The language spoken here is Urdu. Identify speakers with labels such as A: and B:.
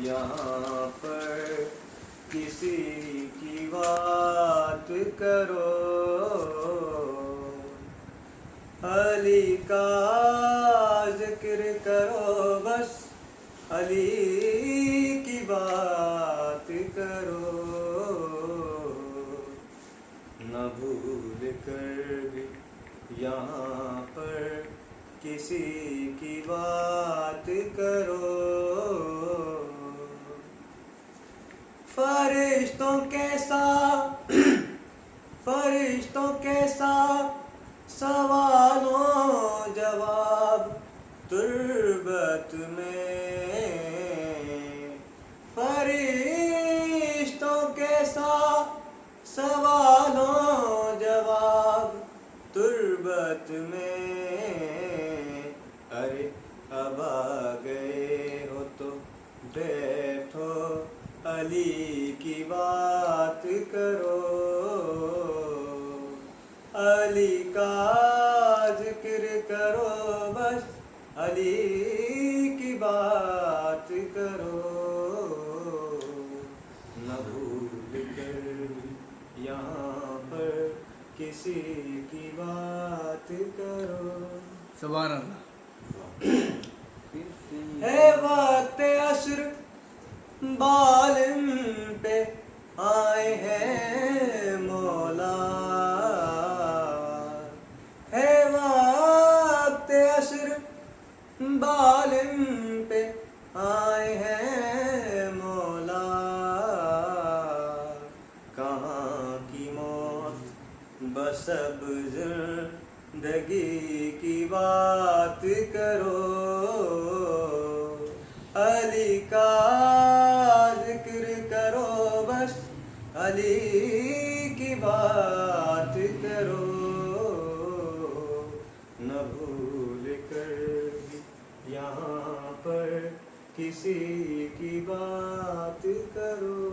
A: یہاں پر کسی کی بات کرو، علی کا ذکر کرو، بس علی کی بات کرو، نہ بھول کر بھی یہاں پر کسی کی بات کرو، فرشتوں کے ساتھ سوال و جواب تربت میں، فرشتوں کے ساتھ سوال و جواب تربت میں، ارے اب آ گئے ہو تو بیٹھو علی کی بات کرو، علی کا ذکر کرو، بس علی کی بات کرو، نہ بھول کر یہاں پر کسی کی بات کرو۔
B: سبحان اللہ۔
A: ہے وقت عصر بالم پہ آئے ہیں مولا، ہے وقت عصر بالم پہ آئے ہیں مولا، کہاں کی موت بسبز زندگی کی بات کرو، علی کا ذکر کرو، بس علی کی بات کرو، نہ بھول کر بھی یہاں پر کسی کی بات کرو۔